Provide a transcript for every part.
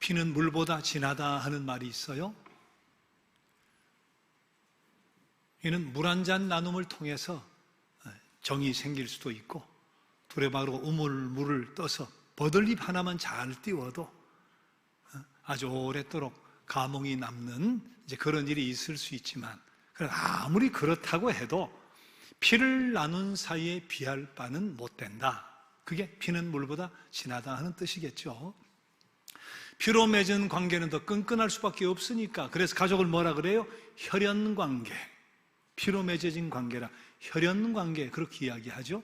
피는 물보다 진하다 하는 말이 있어요. 이는 물 한 잔 나눔을 통해서 정이 생길 수도 있고, 두레박으로 우물물을 떠서 버들잎 하나만 잘 띄워도 아주 오랫도록 감흥이 남는 이제 그런 일이 있을 수 있지만, 아무리 그렇다고 해도 피를 나눈 사이에 비할 바는 못 된다. 그게 피는 물보다 진하다 하는 뜻이겠죠. 피로 맺은 관계는 더 끈끈할 수밖에 없으니까, 그래서 가족을 뭐라 그래요? 혈연관계. 피로 맺어진 관계라 혈연관계, 그렇게 이야기하죠.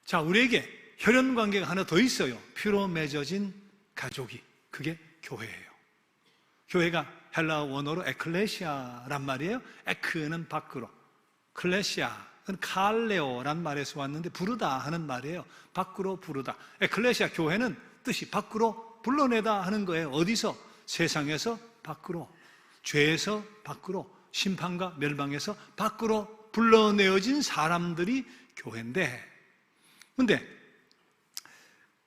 자, 우리에게 혈연관계가 하나 더 있어요. 피로 맺어진 가족이, 그게 교회예요. 교회가 헬라어 원어로 에클레시아란 말이에요. 에크는 밖으로, 클레시아는 칼레오란 말에서 왔는데 부르다 하는 말이에요. 밖으로 부르다. 에클레시아, 교회는 뜻이 밖으로 불러내다 하는 거예요. 어디서? 세상에서 밖으로, 죄에서 밖으로, 심판과 멸망에서 밖으로 불러내어진 사람들이 교회인데, 근데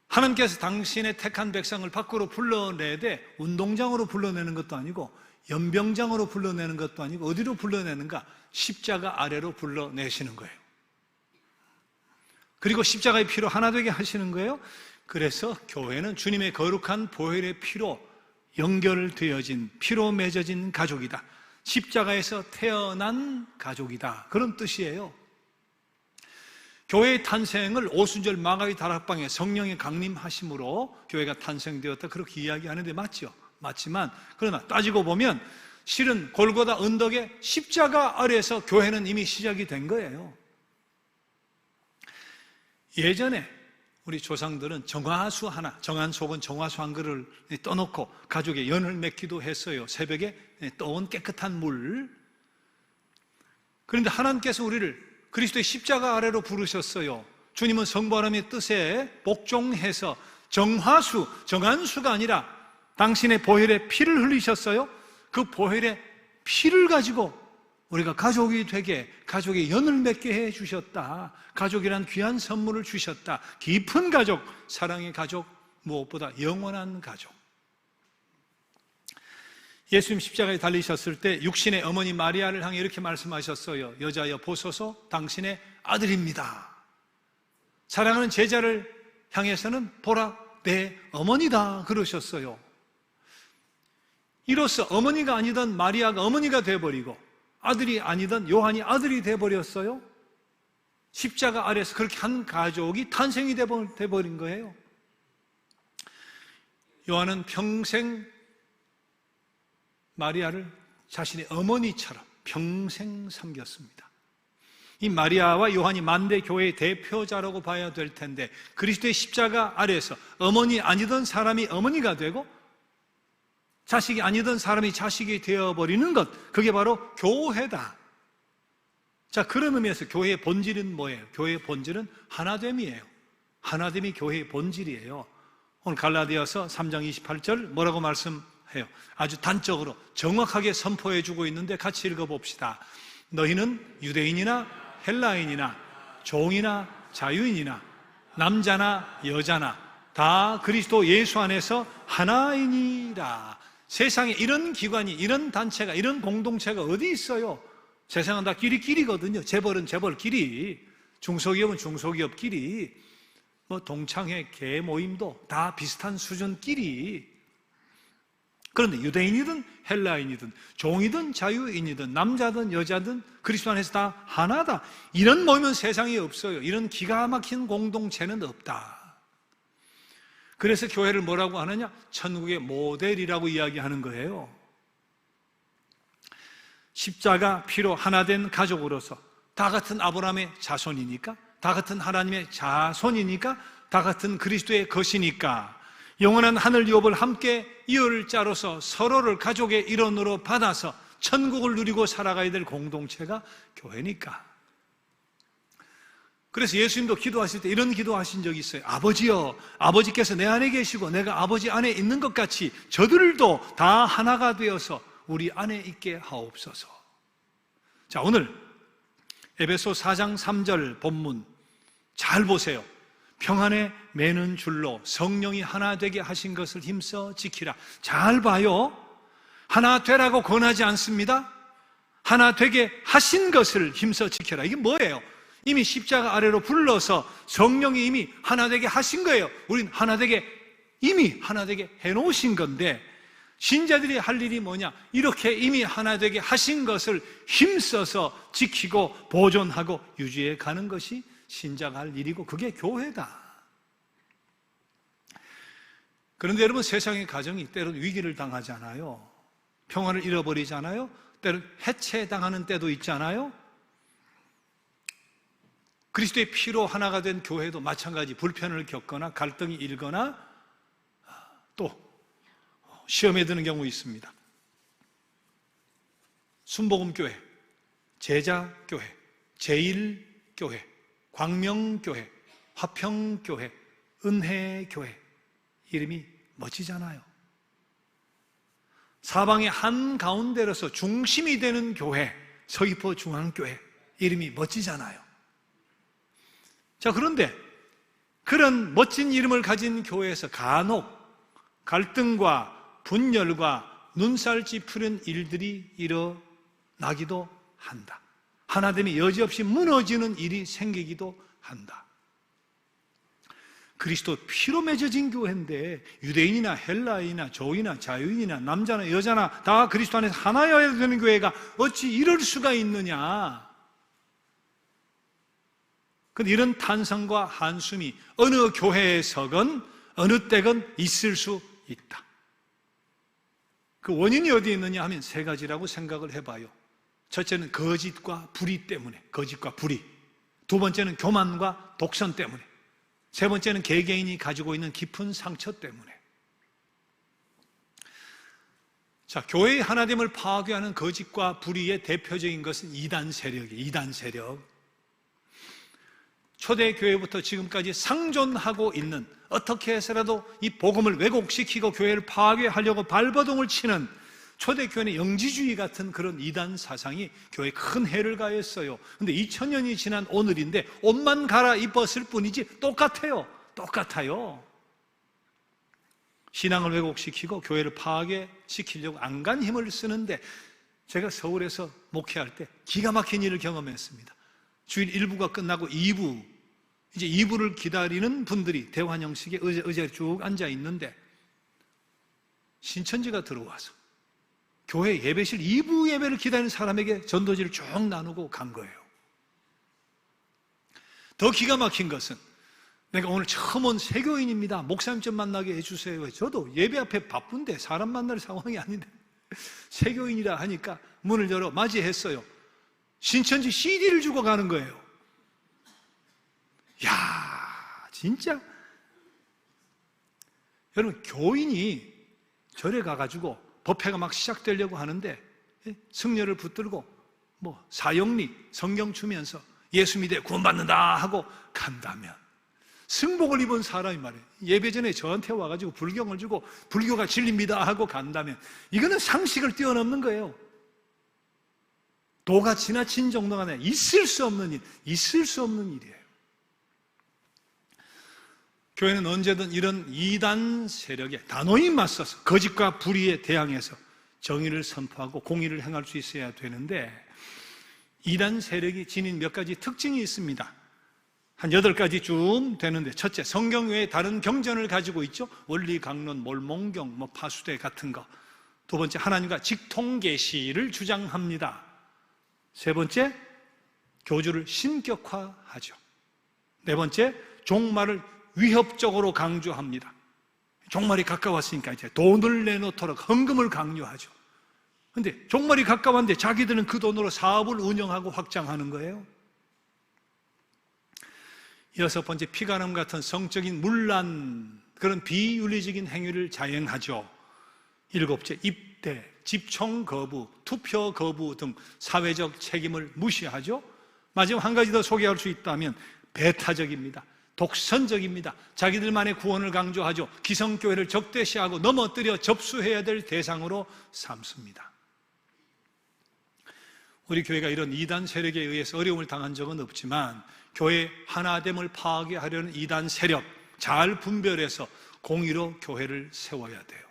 하나님께서 당신의 택한 백성을 밖으로 불러내되 운동장으로 불러내는 것도 아니고 연병장으로 불러내는 것도 아니고 어디로 불러내는가? 십자가 아래로 불러내시는 거예요. 그리고 십자가의 피로 하나 되게 하시는 거예요. 그래서 교회는 주님의 거룩한 보혈의 피로 연결되어진, 피로 맺어진 가족이다. 십자가에서 태어난 가족이다. 그런 뜻이에요. 교회의 탄생을 오순절 마가의 다락방에 성령의 강림하심으로 교회가 탄생되었다, 그렇게 이야기하는데 맞죠? 맞지만, 그러나 따지고 보면 실은 골고다 언덕의 십자가 아래에서 교회는 이미 시작이 된 거예요. 예전에 우리 조상들은 정화수 하나, 정한 속은 정화수 한 그릇을 떠놓고 가족의 연을 맺기도 했어요. 새벽에 떠온 깨끗한 물. 그런데 하나님께서 우리를 그리스도의 십자가 아래로 부르셨어요. 주님은 성부 하나님의 뜻에 복종해서 정화수, 정한수가 아니라 당신의 보혈의 피를 흘리셨어요. 그 보혈의 피를 가지고 우리가 가족이 되게, 가족의 연을 맺게 해 주셨다. 가족이란 귀한 선물을 주셨다. 깊은 가족, 사랑의 가족, 무엇보다 영원한 가족. 예수님 십자가에 달리셨을 때 육신의 어머니 마리아를 향해 이렇게 말씀하셨어요. 여자여 보소서, 당신의 아들입니다. 사랑하는 제자를 향해서는 보라, 내 어머니다, 그러셨어요. 이로써 어머니가 아니던 마리아가 어머니가 되어버리고 아들이 아니던 요한이 아들이 되어버렸어요. 십자가 아래서 그렇게 한 가족이 탄생이 되어버린 거예요. 요한은 평생 마리아를 자신의 어머니처럼 평생 섬겼습니다. 이 마리아와 요한이 만대 교회의 대표자라고 봐야 될 텐데, 그리스도의 십자가 아래에서 어머니 아니던 사람이 어머니가 되고 자식이 아니던 사람이 자식이 되어버리는 것, 그게 바로 교회다. 자, 그런 의미에서 교회의 본질은 뭐예요? 교회의 본질은 하나됨이에요. 하나됨이 교회의 본질이에요. 오늘 갈라디아서 3장 28절 뭐라고 말씀해요? 아주 단적으로 정확하게 선포해주고 있는데 같이 읽어봅시다. 너희는 유대인이나 헬라인이나 종이나 자유인이나 남자나 여자나 다 그리스도 예수 안에서 하나이니라. 세상에 이런 기관이, 이런 단체가, 이런 공동체가 어디 있어요? 세상은 다 끼리끼리거든요. 재벌은 재벌끼리, 중소기업은 중소기업끼리, 동창회, 개 모임도 다 비슷한 수준끼리. 그런데 유대인이든 헬라인이든 종이든 자유인이든 남자든 여자든 그리스도 안에서 다 하나다. 이런 모임은 세상에 없어요. 이런 기가 막힌 공동체는 없다. 그래서 교회를 뭐라고 하느냐? 천국의 모델이라고 이야기하는 거예요. 십자가 피로 하나 된 가족으로서 다 같은 아브라함의 자손이니까, 다 같은 하나님의 자손이니까, 다 같은 그리스도의 것이니까, 영원한 하늘 유업을 함께 이을 자로서 서로를 가족의 일원으로 받아서 천국을 누리고 살아가야 될 공동체가 교회니까. 그래서 예수님도 기도하실 때 이런 기도하신 적이 있어요. 아버지여, 아버지께서 내 안에 계시고 내가 아버지 안에 있는 것 같이 저들도 다 하나가 되어서 우리 안에 있게 하옵소서. 자, 오늘 에베소 4장 3절 본문 잘 보세요. 평안에 매는 줄로 성령이 하나 되게 하신 것을 힘써 지키라. 잘 봐요. 하나 되라고 권하지 않습니다. 하나 되게 하신 것을 힘써 지켜라. 이게 뭐예요? 이미 십자가 아래로 불러서 성령이 이미 하나 되게 하신 거예요. 우린 이미 하나 되게 해놓으신 건데, 신자들이 할 일이 뭐냐? 이렇게 이미 하나 되게 하신 것을 힘써서 지키고 보존하고 유지해 가는 것이 신자가 할 일이고, 그게 교회다. 그런데 여러분, 세상의 가정이 때로는 위기를 당하잖아요. 평화를 잃어버리잖아요. 때로는 해체당하는 때도 있잖아요. 그리스도의 피로 하나가 된 교회도 마찬가지 불편을 겪거나 갈등이 일거나 또 시험에 드는 경우 있습니다. 순복음교회, 제자교회, 제일교회, 광명교회, 화평교회, 은혜교회, 이름이 멋지잖아요. 사방의 한가운데로서 중심이 되는 교회, 서귀포 중앙교회, 이름이 멋지잖아요. 자, 그런데 그런 멋진 이름을 가진 교회에서 간혹 갈등과 분열과 눈살 찌푸린 일들이 일어나기도 한다. 하나됨이 여지없이 무너지는 일이 생기기도 한다. 그리스도 피로 맺어진 교회인데 유대인이나 헬라인이나 조이나 자유인이나 남자나 여자나 다 그리스도 안에서 하나여야 되는 교회가 어찌 이럴 수가 있느냐. 근데 이런 탄성과 한숨이 어느 교회에서건 어느 때건 있을 수 있다. 그 원인이 어디에 있느냐 하면 세 가지라고 생각을 해봐요. 첫째는 거짓과 불의 때문에, 거짓과 불의. 두 번째는 교만과 독선 때문에. 세 번째는 개개인이 가지고 있는 깊은 상처 때문에. 자, 교회의 하나됨을 파괴하는 거짓과 불의의 대표적인 것은 이단 세력이에요. 이단 세력. 초대교회부터 지금까지 상존하고 있는, 어떻게 해서라도 이 복음을 왜곡시키고 교회를 파괴하려고 발버둥을 치는 초대교회는 영지주의 같은 그런 이단 사상이 교회에 큰 해를 가했어요. 그런데 2000년이 지난 오늘인데 옷만 갈아입었을 뿐이지 똑같아요. 신앙을 왜곡시키고 교회를 파괴시키려고 안간 힘을 쓰는데, 제가 서울에서 목회할 때 기가 막힌 일을 경험했습니다. 주일 1부가 끝나고 2부, 이제 2부를 기다리는 분들이 대환 형식의 의자에 쭉 앉아 있는데 신천지가 들어와서 교회 예배실 2부 예배를 기다리는 사람에게 전도지를 쭉 나누고 간 거예요. 더 기가 막힌 것은, 내가 오늘 처음 온 세교인입니다, 목사님 좀 만나게 해주세요. 저도 예배 앞에 바쁜데 사람 만날 상황이 아닌데 세교인이라 하니까 문을 열어 맞이했어요. 신천지 CD를 주고 가는 거예요. 야, 진짜 여러분, 교인이 절에 가가지고 법회가 막 시작되려고 하는데 승려를 붙들고 사형리 성경 주면서 예수 믿어 구원받는다 하고 간다면, 승복을 입은 사람이 말이에요, 예배 전에 저한테 와가지고 불경을 주고 불교가 진리입니다 하고 간다면, 이거는 상식을 뛰어넘는 거예요. 도가 지나친 정도가 아니라 있을 수 없는 일이에요. 교회는 언제든 이런 이단 세력에 단호히 맞서서 거짓과 불의에 대항해서 정의를 선포하고 공의를 행할 수 있어야 되는데, 이단 세력이 지닌 몇 가지 특징이 있습니다. 한 8가지쯤 되는데, 첫째, 성경 외에 다른 경전을 가지고 있죠. 원리 강론, 몰몬경, 파수대 같은 거. 두 번째, 하나님과 직통계시를 주장합니다. 세 번째, 교주를 신격화하죠. 네 번째, 종말을 위협적으로 강조합니다. 종말이 가까웠으니까 이제 돈을 내놓도록 헌금을 강요하죠. 그런데 종말이 가까웠는데 자기들은 그 돈으로 사업을 운영하고 확장하는 거예요. 여섯 번째, 피간음 같은 성적인 문란, 그런 비윤리적인 행위를 자행하죠. 일곱째, 입대, 집총 거부, 투표 거부 등 사회적 책임을 무시하죠. 마지막 한 가지 더 소개할 수 있다면 배타적입니다. 독선적입니다. 자기들만의 구원을 강조하죠. 기성교회를 적대시하고 넘어뜨려 접수해야 될 대상으로 삼습니다. 우리 교회가 이런 이단 세력에 의해서 어려움을 당한 적은 없지만 교회 하나됨을 파괴하려는 이단 세력 잘 분별해서 공의로 교회를 세워야 돼요.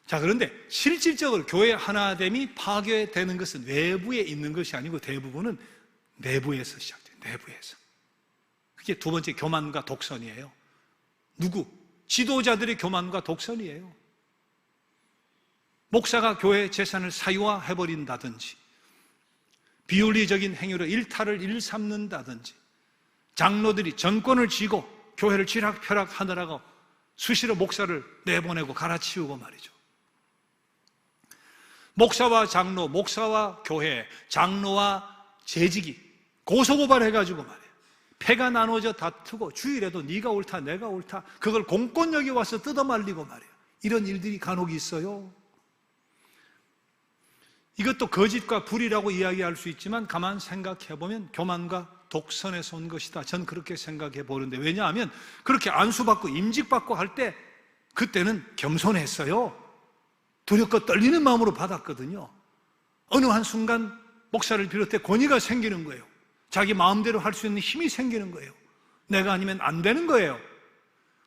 자, 그런데 실질적으로 교회 하나됨이 파괴되는 것은 외부에 있는 것이 아니고 대부분은 내부에서 시작돼요. 내부에서. 그게 두 번째 교만과 독선이에요. 누구? 지도자들의 교만과 독선이에요. 목사가 교회 재산을 사유화해버린다든지, 비윤리적인 행위로 일탈을 일삼는다든지, 장로들이 정권을 쥐고 교회를 쥐락펴락 하느라고 수시로 목사를 내보내고 갈아치우고 말이죠. 목사와 장로, 목사와 교회, 장로와 재직이 고소고발해가지고 말이에요. 패가 나눠져 다투고 주일에도 네가 옳다 내가 옳다 그걸 공권력이 와서 뜯어말리고 말이에요. 이런 일들이 간혹 있어요. 이것도 거짓과 불이라고 이야기할 수 있지만 가만 생각해보면 교만과 독선에서 온 것이다. 전 그렇게 생각해 보는데, 왜냐하면 그렇게 안수받고 임직받고 할 때 그때는 겸손했어요. 두렵고 떨리는 마음으로 받았거든요. 어느 한순간 목사를 비롯해 권위가 생기는 거예요. 자기 마음대로 할 수 있는 힘이 생기는 거예요. 내가 아니면 안 되는 거예요.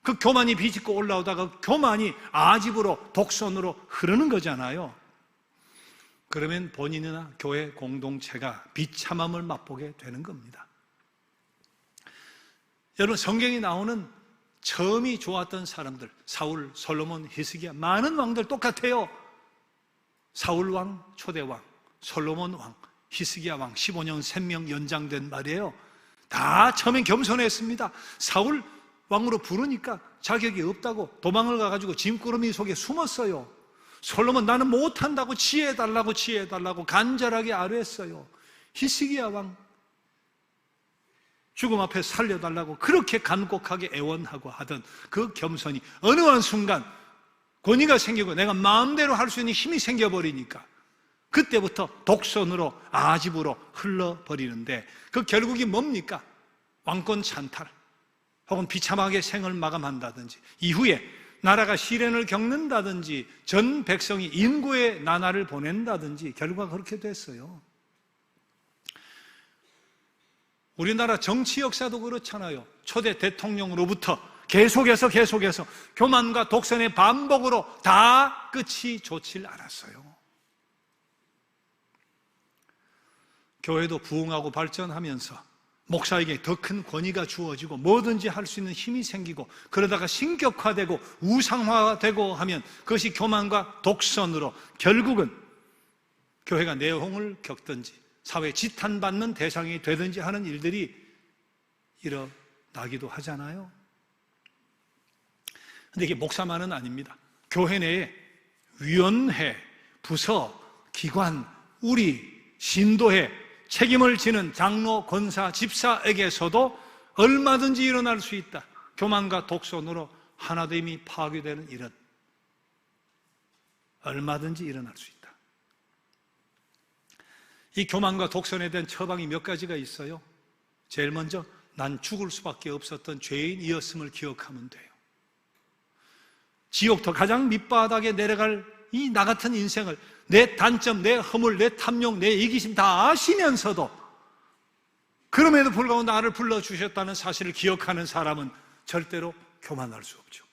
그 교만이 비집고 올라오다가 교만이 아집으로 독선으로 흐르는 거잖아요. 그러면 본인이나 교회 공동체가 비참함을 맛보게 되는 겁니다. 여러분, 성경에 나오는 처음이 좋았던 사람들, 사울, 솔로몬, 히스기야, 많은 왕들 똑같아요. 사울 왕, 초대 왕, 솔로몬 왕, 히스기야 왕, 15년 생명 연장된 말이에요. 다 처음엔 겸손했습니다. 사울 왕으로 부르니까 자격이 없다고 도망을 가가지고 짐꾸러미 속에 숨었어요. 솔로몬 나는 못한다고 지혜해달라고 간절하게 아뢰었어요. 히스기야 왕 죽음 앞에 살려달라고 그렇게 간곡하게 애원하고 하던 그 겸손이 어느 한순간 권위가 생기고 내가 마음대로 할 수 있는 힘이 생겨버리니까 그때부터 독선으로 아집으로 흘러버리는데, 그 결국이 뭡니까? 왕권 찬탈 혹은 비참하게 생을 마감한다든지, 이후에 나라가 시련을 겪는다든지, 전 백성이 인고의 나날을 보낸다든지, 결과가 그렇게 됐어요. 우리나라 정치 역사도 그렇잖아요. 초대 대통령으로부터 계속해서 교만과 독선의 반복으로 다 끝이 좋질 않았어요. 교회도 부흥하고 발전하면서 목사에게 더 큰 권위가 주어지고 뭐든지 할 수 있는 힘이 생기고, 그러다가 신격화되고 우상화되고 하면 그것이 교만과 독선으로 결국은 교회가 내홍을 겪든지 사회에 지탄받는 대상이 되든지 하는 일들이 일어나기도 하잖아요. 근데 이게 목사만은 아닙니다. 교회 내에 위원회, 부서, 기관, 우리, 신도회 책임을 지는 장로, 권사, 집사에게서도 얼마든지 일어날 수 있다. 교만과 독선으로 하나됨이 파괴되는 일은 얼마든지 일어날 수 있다. 이 교만과 독선에 대한 처방이 몇 가지가 있어요. 제일 먼저, 난 죽을 수밖에 없었던 죄인이었음을 기억하면 돼요. 지옥도 가장 밑바닥에 내려갈 이 나 같은 인생을, 내 단점, 내 허물, 내 탐욕, 내 이기심 다 아시면서도 그럼에도 불구하고 나를 불러주셨다는 사실을 기억하는 사람은 절대로 교만할 수 없죠.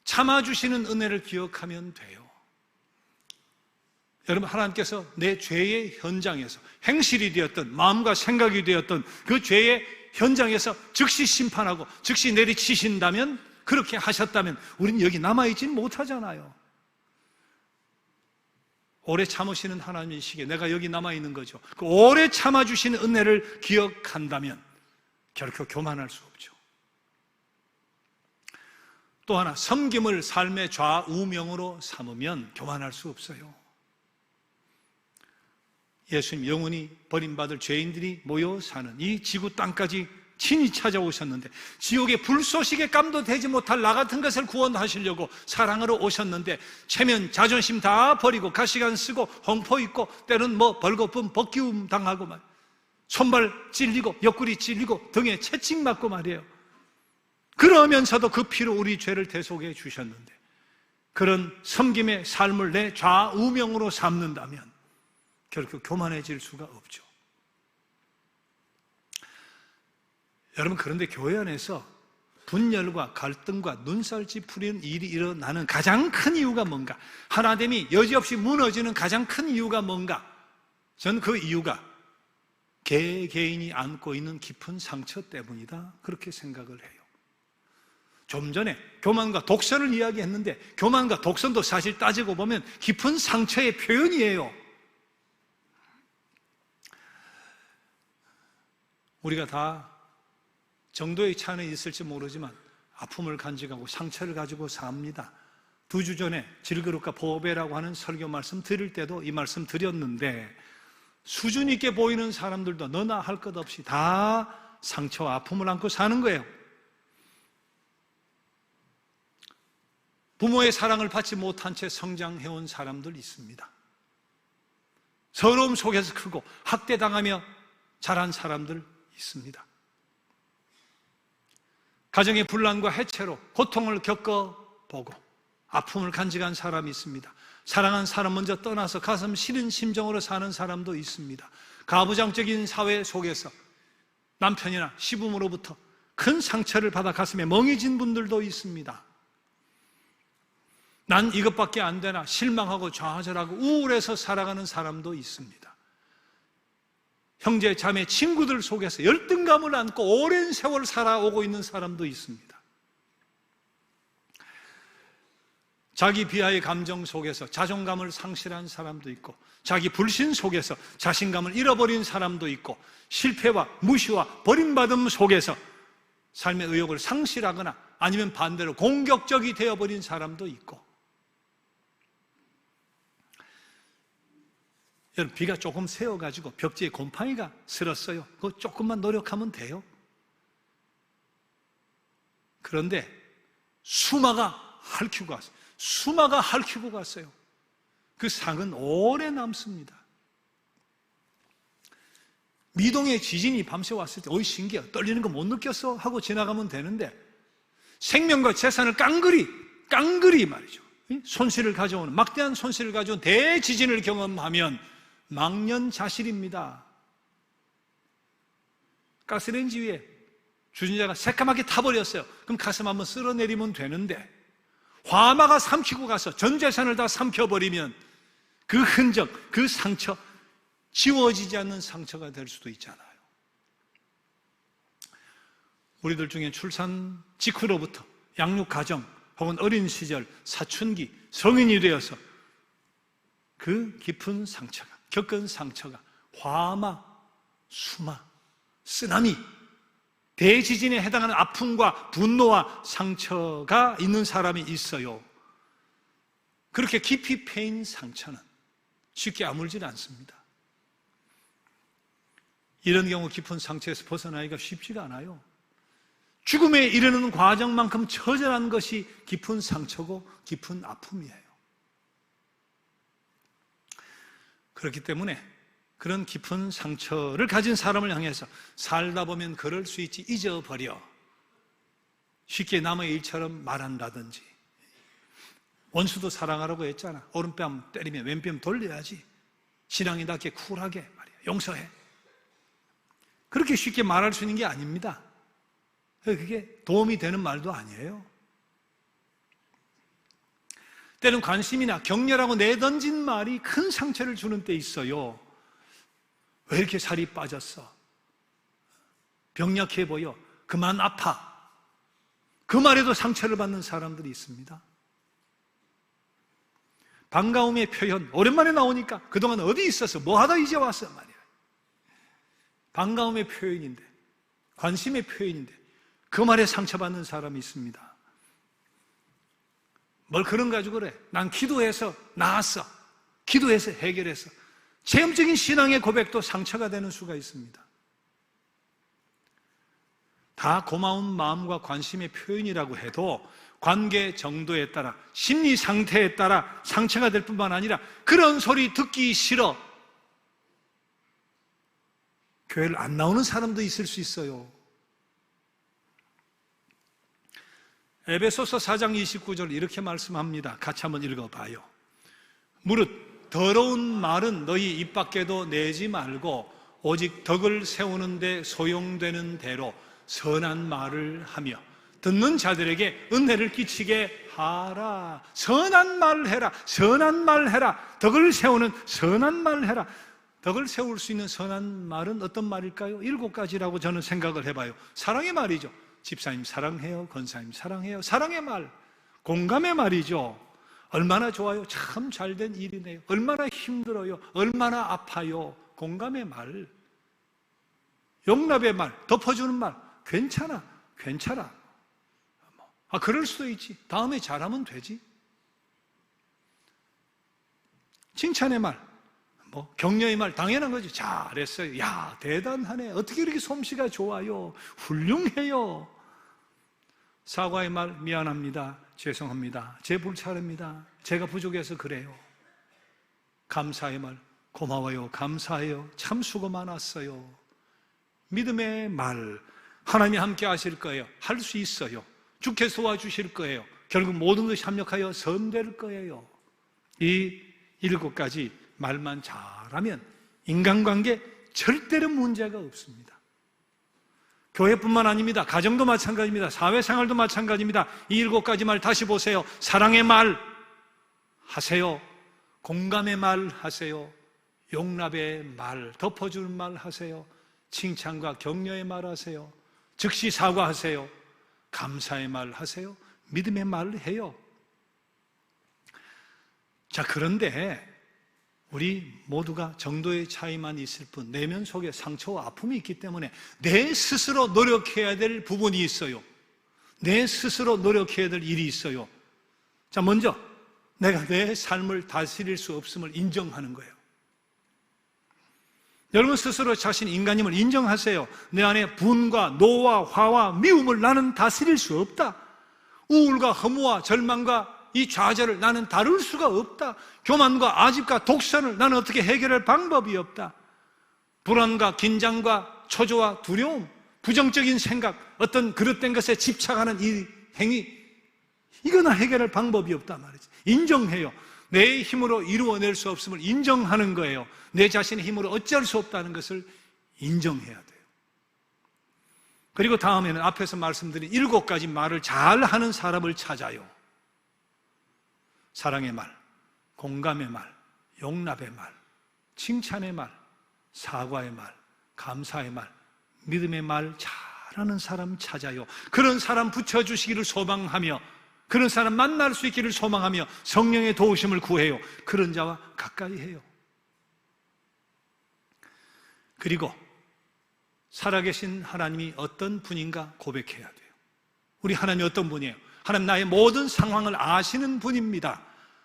참아주시는 은혜를 기억하면 돼요. 여러분, 하나님께서 내 죄의 현장에서 행실이 되었던, 마음과 생각이 되었던 그 죄의 현장에서 즉시 심판하고 즉시 내리치신다면, 그렇게 하셨다면 우리는 여기 남아있지는 못하잖아요. 오래 참으시는 하나님이시기에 내가 여기 남아있는 거죠. 그 오래 참아주시는 은혜를 기억한다면 결코 교만할 수 없죠. 또 하나, 섬김을 삶의 좌우명으로 삼으면 교만할 수 없어요. 예수님 영원히 버림받을 죄인들이 모여 사는 이 지구 땅까지 친히 찾아오셨는데, 지옥의 불쏘시개 감도 되지 못할 나 같은 것을 구원하시려고 사랑하러 오셨는데, 체면 자존심 다 버리고 가시관 쓰고 홍포 입고 때는 벌거품 벗기움 당하고 말, 손발 찔리고 옆구리 찔리고 등에 채찍 맞고 말이에요. 그러면서도 그 피로 우리 죄를 대속해 주셨는데, 그런 섬김의 삶을 내 좌우명으로 삼는다면 결코 교만해질 수가 없죠. 여러분, 그런데 교회 안에서 분열과 갈등과 눈살집 풀리는 일이 일어나는 가장 큰 이유가 뭔가? 하나됨이 여지없이 무너지는 가장 큰 이유가 뭔가? 저는 그 이유가 개인이 안고 있는 깊은 상처 때문이다, 그렇게 생각을 해요. 좀 전에 교만과 독선을 이야기했는데, 교만과 독선도 사실 따지고 보면 깊은 상처의 표현이에요. 우리가 다 정도의 차이는 있을지 모르지만 아픔을 간직하고 상처를 가지고 삽니다. 2주 전에 질그릇과 보배라고 하는 설교 말씀 드릴 때도 이 말씀 드렸는데, 수준 있게 보이는 사람들도 너나 할 것 없이 다 상처와 아픔을 안고 사는 거예요. 부모의 사랑을 받지 못한 채 성장해온 사람들 있습니다. 서러움 속에서 크고 학대당하며 자란 사람들 있습니다. 가정의 분란과 해체로 고통을 겪어보고 아픔을 간직한 사람이 있습니다. 사랑한 사람 먼저 떠나서 가슴 시린 심정으로 사는 사람도 있습니다. 가부장적인 사회 속에서 남편이나 시부모로부터 큰 상처를 받아 가슴에 멍해진 분들도 있습니다. 난 이것밖에 안 되나 실망하고 좌절하고 우울해서 살아가는 사람도 있습니다. 형제, 자매, 친구들 속에서 열등감을 안고 오랜 세월 살아오고 있는 사람도 있습니다. 자기 비하의 감정 속에서 자존감을 상실한 사람도 있고, 자기 불신 속에서 자신감을 잃어버린 사람도 있고, 실패와 무시와 버림받음 속에서 삶의 의욕을 상실하거나 아니면 반대로 공격적이 되어버린 사람도 있고. 여러분, 비가 조금 새어가지고 벽지에 곰팡이가 슬었어요. 그거 조금만 노력하면 돼요. 그런데 수마가 핥히고 갔어요. 수마가 핥히고 갔어요. 그 상은 오래 남습니다. 미동의 지진이 밤새 왔을 때, 어이 신기해, 떨리는 거 못 느꼈어? 하고 지나가면 되는데, 생명과 재산을 깡그리 말이죠, 손실을 가져오는, 막대한 손실을 가져온 대지진을 경험하면 망연자실입니다. 가스레인지 위에 주전자가 새까맣게 타버렸어요. 그럼 가슴 한번 쓸어내리면 되는데, 화마가 삼키고 가서 전 재산을 다 삼켜버리면 그 흔적, 그 상처, 지워지지 않는 상처가 될 수도 있잖아요. 우리들 중에 출산 직후로부터 양육 과정 혹은 어린 시절, 사춘기, 성인이 되어서 그 깊은 상처가, 겪은 상처가 화마, 수마, 쓰나미, 대지진에 해당하는 아픔과 분노와 상처가 있는 사람이 있어요. 그렇게 깊이 패인 상처는 쉽게 아물지 않습니다. 이런 경우 깊은 상처에서 벗어나기가 쉽지가 않아요. 죽음에 이르는 과정만큼 처절한 것이 깊은 상처고 깊은 아픔이에요. 그렇기 때문에 그런 깊은 상처를 가진 사람을 향해서 살다 보면 그럴 수 있지, 잊어버려, 쉽게 남의 일처럼 말한다든지, 원수도 사랑하라고 했잖아. 오른뺨 때리면 왼뺨 돌려야지, 신앙이답게 쿨하게 말이야, 용서해, 그렇게 쉽게 말할 수 있는 게 아닙니다. 그게 도움이 되는 말도 아니에요. 때는 관심이나 격려라고 내던진 말이 큰 상처를 주는 때 있어요. 왜 이렇게 살이 빠졌어? 병약해 보여. 그만 아파. 그 말에도 상처를 받는 사람들이 있습니다. 반가움의 표현, 오랜만에 나오니까 그동안 어디 있었어? 뭐 하다 이제 왔어? 말이야. 반가움의 표현인데, 관심의 표현인데 그 말에 상처받는 사람이 있습니다. 뭘 그런 가지고 그래? 난 기도해서 나았어, 기도해서 해결했어. 체험적인 신앙의 고백도 상처가 되는 수가 있습니다. 다 고마운 마음과 관심의 표현이라고 해도 관계 정도에 따라, 심리 상태에 따라 상처가 될 뿐만 아니라, 그런 소리 듣기 싫어 교회를 안 나오는 사람도 있을 수 있어요. 에베소서 4장 29절 이렇게 말씀합니다. 같이 한번 읽어봐요. 무릇 더러운 말은 너희 입 밖에도 내지 말고 오직 덕을 세우는 데 소용되는 대로 선한 말을 하며 듣는 자들에게 은혜를 끼치게 하라. 선한 말을 해라. 선한 말을 해라. 덕을 세우는 선한 말을 해라. 덕을 세울 수 있는 선한 말은 어떤 말일까요? 7가지라고 저는 생각을 해봐요. 사랑의 말이죠. 집사님 사랑해요. 권사님 사랑해요. 사랑의 말, 공감의 말이죠. 얼마나 좋아요. 참 잘된 일이네요. 얼마나 힘들어요. 얼마나 아파요. 공감의 말, 용납의 말, 덮어주는 말. 괜찮아, 괜찮아. 그럴 수도 있지. 다음에 잘하면 되지. 칭찬의 말, 격려의 말, 당연한 거지. 잘했어요. 야, 대단하네. 어떻게 이렇게 솜씨가 좋아요. 훌륭해요. 사과의 말, 미안합니다. 죄송합니다. 제 불찰입니다. 제가 부족해서 그래요. 감사의 말, 고마워요. 감사해요. 참 수고 많았어요. 믿음의 말, 하나님이 함께 하실 거예요. 할 수 있어요. 주께서 도와주실 거예요. 결국 모든 것이 합력하여 선될 거예요. 이 7가지 말만 잘하면 인간관계 절대로 문제가 없습니다. 교회뿐만 아닙니다. 가정도 마찬가지입니다. 사회생활도 마찬가지입니다. 이 7가지 말 다시 보세요. 사랑의 말 하세요. 공감의 말 하세요. 용납의 말, 덮어주는 말 하세요. 칭찬과 격려의 말 하세요. 즉시 사과하세요. 감사의 말 하세요. 믿음의 말을 해요. 자, 그런데 우리 모두가 정도의 차이만 있을 뿐 내면 속에 상처와 아픔이 있기 때문에 내 스스로 노력해야 될 부분이 있어요. 내 스스로 노력해야 될 일이 있어요. 자, 먼저 내가 내 삶을 다스릴 수 없음을 인정하는 거예요. 여러분 스스로 자신 인간임을 인정하세요. 내 안에 분과 노와 화와 미움을 나는 다스릴 수 없다. 우울과 허무와 절망과 이 좌절을 나는 다룰 수가 없다. 교만과 아집과 독선을 나는 어떻게 해결할 방법이 없다. 불안과 긴장과 초조와 두려움, 부정적인 생각, 어떤 그릇된 것에 집착하는 이 행위, 이거나 해결할 방법이 없다 말이지. 인정해요. 내 힘으로 이루어낼 수 없음을 인정하는 거예요. 내 자신의 힘으로 어찌할 수 없다는 것을 인정해야 돼요. 그리고 다음에는 앞에서 말씀드린 7가지 말을 잘하는 사람을 찾아요. 사랑의 말, 공감의 말, 용납의 말, 칭찬의 말, 사과의 말, 감사의 말, 믿음의 말 잘하는 사람 찾아요. 그런 사람 붙여주시기를 소망하며 그런 사람 만날 수 있기를 소망하며 성령의 도우심을 구해요. 그런 자와 가까이 해요. 그리고 살아계신 하나님이 어떤 분인가 고백해야 돼요. 우리 하나님이 어떤 분이에요? 하나님 나의 모든 상황을 아시는 분입니다.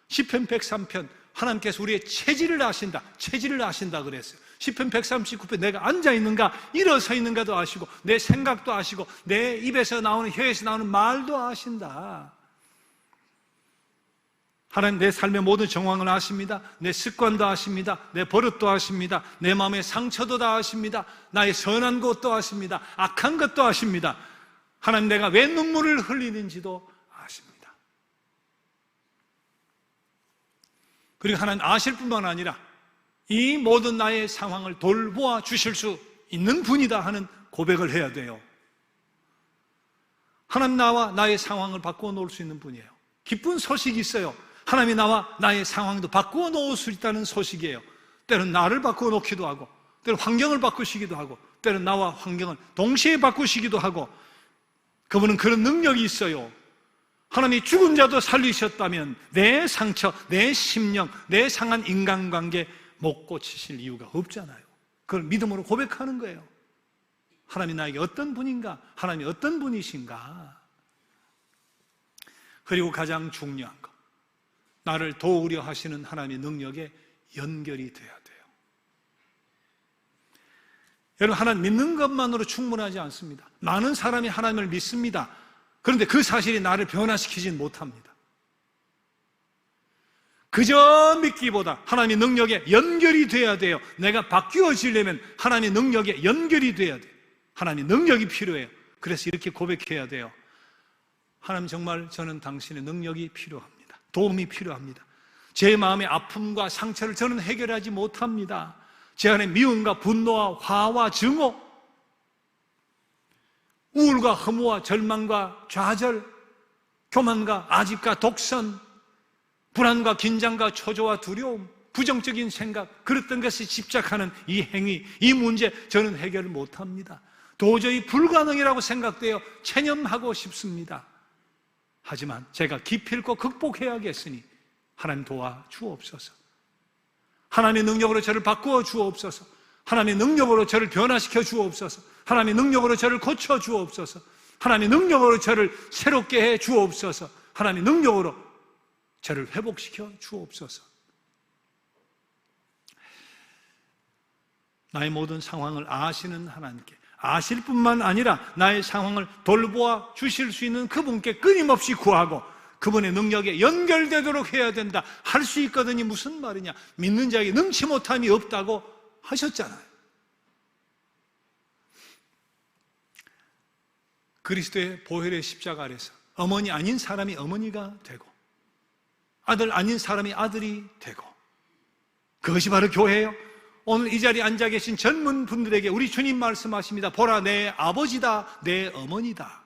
시편 103편 하나님께서 우리의 체질을 아신다. 체질을 아신다 그랬어요. 시편 139편 내가 앉아있는가 일어서 있는가도 아시고 내 생각도 아시고 내 입에서 나오는 혀에서 나오는 말도 아신다. 하나님 내 삶의 모든 정황을 아십니다. 내 습관도 아십니다. 내 버릇도 아십니다. 내 마음의 상처도 다 아십니다. 나의 선한 것도 아십니다. 악한 것도 아십니다. 하나님 내가 왜 눈물을 흘리는지도 아십니다. 그리고 하나님 아실 뿐만 아니라 이 모든 나의 상황을 돌보아 주실 수 있는 분이다 하는 고백을 해야 돼요. 하나님 나와 나의 상황을 바꾸어 놓을 수 있는 분이에요. 기쁜 소식이 있어요. 하나님이 나와 나의 상황도 바꾸어 놓을 수 있다는 소식이에요. 때로는 나를 바꾸어 놓기도 하고 때로는 환경을 바꾸시기도 하고 때로는 나와 환경을 동시에 바꾸시기도 하고 그분은 그런 능력이 있어요. 하나님이 죽은 자도 살리셨다면 내 상처, 내 심령, 내 상한 인간관계 못 고치실 이유가 없잖아요. 그걸 믿음으로 고백하는 거예요. 하나님이 나에게 어떤 분인가? 하나님이 어떤 분이신가? 그리고 가장 중요한 것, 나를 도우려 하시는 하나님의 능력에 연결이 돼야 돼요. 여러분, 하나님 믿는 것만으로 충분하지 않습니다. 많은 사람이 하나님을 믿습니다. 그런데 그 사실이 나를 변화시키진 못합니다. 그저 믿기보다 하나님의 능력에 연결이 돼야 돼요. 내가 바뀌어지려면 하나님의 능력에 연결이 돼야 돼요. 하나님의 능력이 필요해요. 그래서 이렇게 고백해야 돼요. 하나님, 정말 저는 당신의 능력이 필요합니다. 도움이 필요합니다. 제 마음의 아픔과 상처를 저는 해결하지 못합니다. 제 안에 미움과 분노와 화와 증오, 우울과 허무와 절망과 좌절, 교만과 아집과 독선, 불안과 긴장과 초조와 두려움, 부정적인 생각, 그랬던 것에 집착하는 이 행위, 이 문제 저는 해결을 못합니다. 도저히 불가능이라고 생각되어 체념하고 싶습니다. 하지만 제가 기필코 극복해야겠으니 하나님 도와 주옵소서. 하나님의 능력으로 저를 바꾸어 주옵소서. 하나님의 능력으로 저를 변화시켜 주옵소서. 하나님의 능력으로 저를 고쳐 주옵소서. 하나님의 능력으로 저를 새롭게 해 주옵소서. 하나님의 능력으로 저를 회복시켜 주옵소서. 나의 모든 상황을 아시는 하나님께, 아실 뿐만 아니라 나의 상황을 돌보아 주실 수 있는 그분께 끊임없이 구하고 그분의 능력에 연결되도록 해야 된다. 할 수 있거든요. 무슨 말이냐? 믿는 자에게 능치 못함이 없다고 하셨잖아요. 그리스도의 보혈의 십자가 아래서 어머니 아닌 사람이 어머니가 되고 아들 아닌 사람이 아들이 되고, 그것이 바로 교회예요. 오늘 이 자리에 앉아 계신 젊은 분들에게 우리 주님 말씀하십니다. 보라, 내 아버지다, 내 어머니다.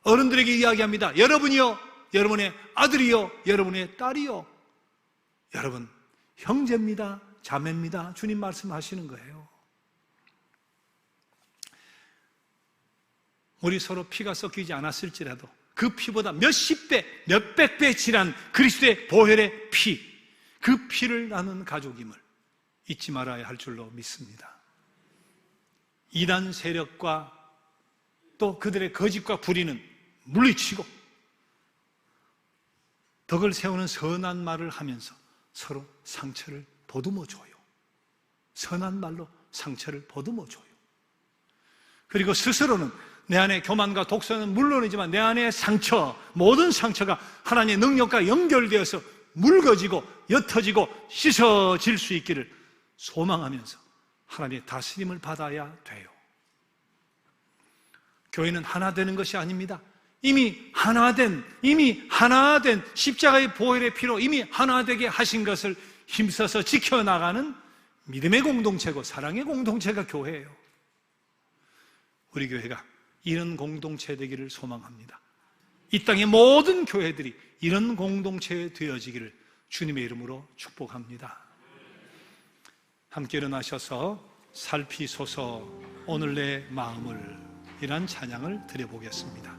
어른들에게 이야기합니다. 여러분이요, 여러분의 아들이요, 여러분의 딸이요, 여러분 형제입니다, 자매입니다. 주님 말씀하시는 거예요. 우리 서로 피가 섞이지 않았을지라도 그 피보다 몇십 배, 몇백 배 진한 그리스도의 보혈의 피, 그 피를 나눈 가족임을 잊지 말아야 할 줄로 믿습니다. 이단 세력과 또 그들의 거짓과 불의는 물리치고 덕을 세우는 선한 말을 하면서 서로 상처를 보듬어줘요. 선한 말로 상처를 보듬어줘요. 그리고 스스로는 내 안에 교만과 독선은 물론이지만 내 안에 상처, 모든 상처가 하나님의 능력과 연결되어서 묽어지고 옅어지고 씻어질 수 있기를 소망하면서 하나님의 다스림을 받아야 돼요. 교회는 하나 되는 것이 아닙니다. 이미 하나 된 십자가의 보혈의 피로 이미 하나 되게 하신 것을 힘써서 지켜나가는 믿음의 공동체고 사랑의 공동체가 교회예요. 우리 교회가 이런 공동체 되기를 소망합니다. 이 땅의 모든 교회들이 이런 공동체 되어지기를 주님의 이름으로 축복합니다. 함께 일어나셔서 살피소서 오늘 내 마음을, 이란 찬양을 드려보겠습니다.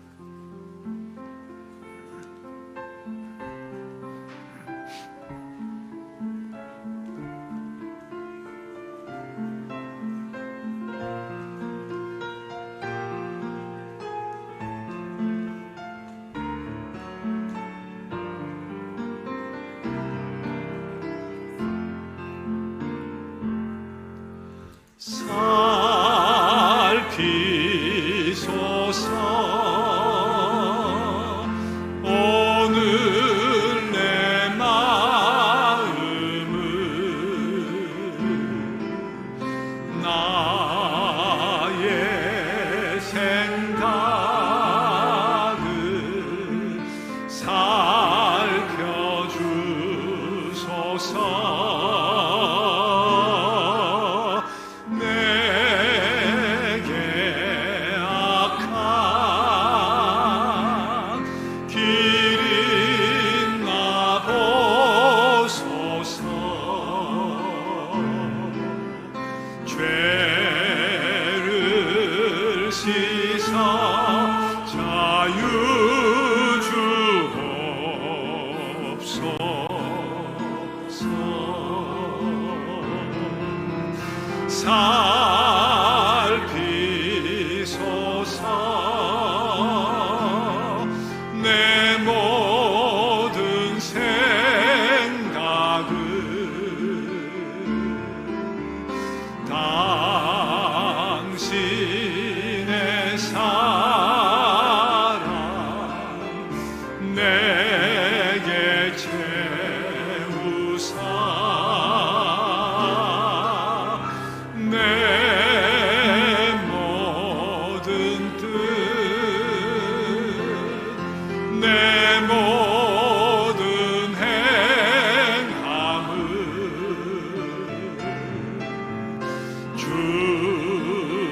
내 모든 행함을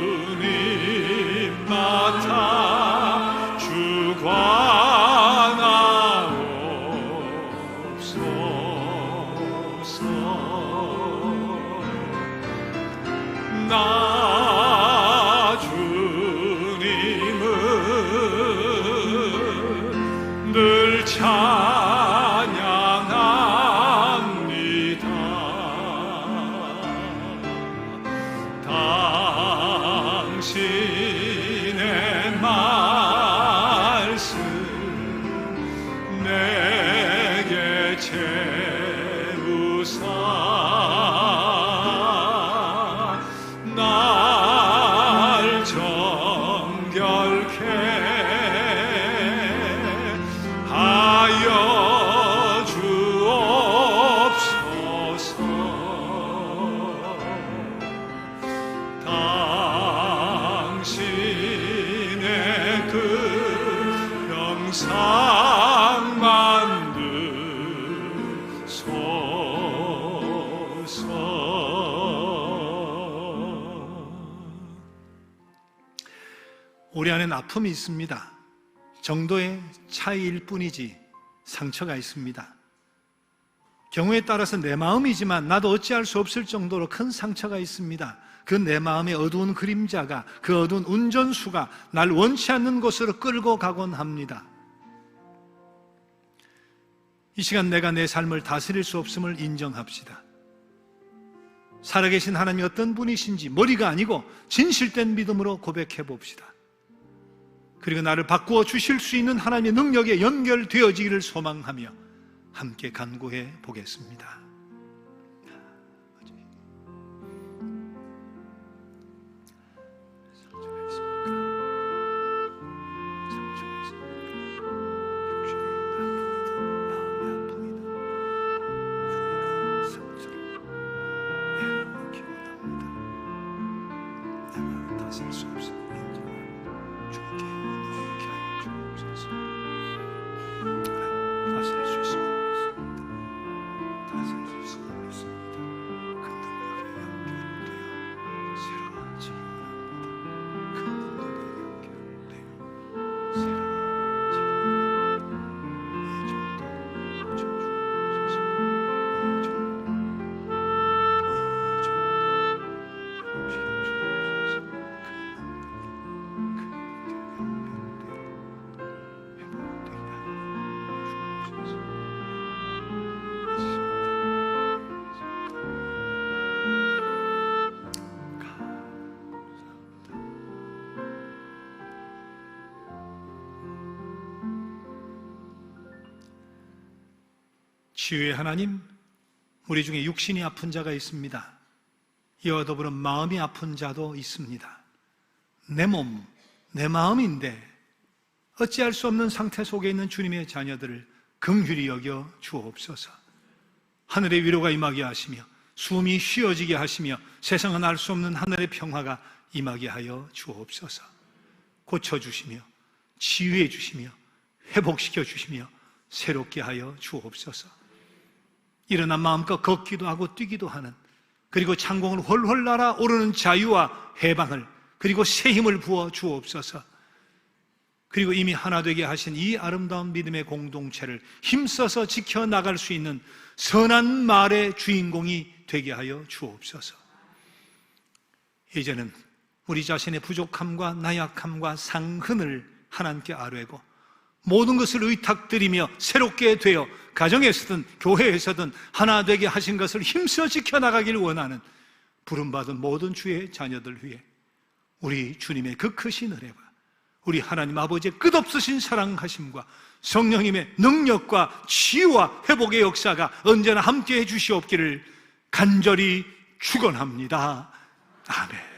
주님 맡아 주관하옵소서. 나 주님을 늘 찬양합니다. 당신의 말씀 내게 채우사 날 정결케 하여 주옵소서. 당신의 그 형상 만드소서. 우리 안엔 아픔이 있습니다. 정도의 차이일 뿐이지 상처가 있습니다. 경우에 따라서 내 마음이지만 나도 어찌할 수 없을 정도로 큰 상처가 있습니다. 그 내 마음의 어두운 그림자가, 그 어두운 운전수가 날 원치 않는 곳으로 끌고 가곤 합니다. 이 시간 내가 내 삶을 다스릴 수 없음을 인정합시다. 살아계신 하나님이 어떤 분이신지 머리가 아니고 진실된 믿음으로 고백해 봅시다. 그리고 나를 바꾸어 주실 수 있는 하나님의 능력에 연결되어지기를 소망하며 함께 간구해 보겠습니다. 치유의 하나님, 우리 중에 육신이 아픈 자가 있습니다. 이와 더불어 마음이 아픈 자도 있습니다. 내 몸, 내 마음인데 어찌할 수 없는 상태 속에 있는 주님의 자녀들을 긍휼히 여겨 주옵소서. 하늘의 위로가 임하게 하시며 숨이 쉬어지게 하시며 세상은 알 수 없는 하늘의 평화가 임하게 하여 주옵소서. 고쳐주시며 치유해 주시며 회복시켜 주시며 새롭게 하여 주옵소서. 일어나 마음껏 걷기도 하고 뛰기도 하는, 그리고 창공을 훨훨 날아 오르는 자유와 해방을, 그리고 새 힘을 부어 주옵소서. 그리고 이미 하나 되게 하신 이 아름다운 믿음의 공동체를 힘써서 지켜나갈 수 있는 선한 말의 주인공이 되게 하여 주옵소서. 이제는 우리 자신의 부족함과 나약함과 상흔을 하나님께 아뢰고 모든 것을 의탁드리며 새롭게 되어 가정에서든 교회에서든 하나 되게 하신 것을 힘써 지켜나가길 원하는 부름받은 모든 주의 자녀들 위해 우리 주님의 그 크신 은혜와 우리 하나님 아버지의 끝없으신 사랑하심과 성령님의 능력과 치유와 회복의 역사가 언제나 함께해 주시옵기를 간절히 축원합니다. 아멘.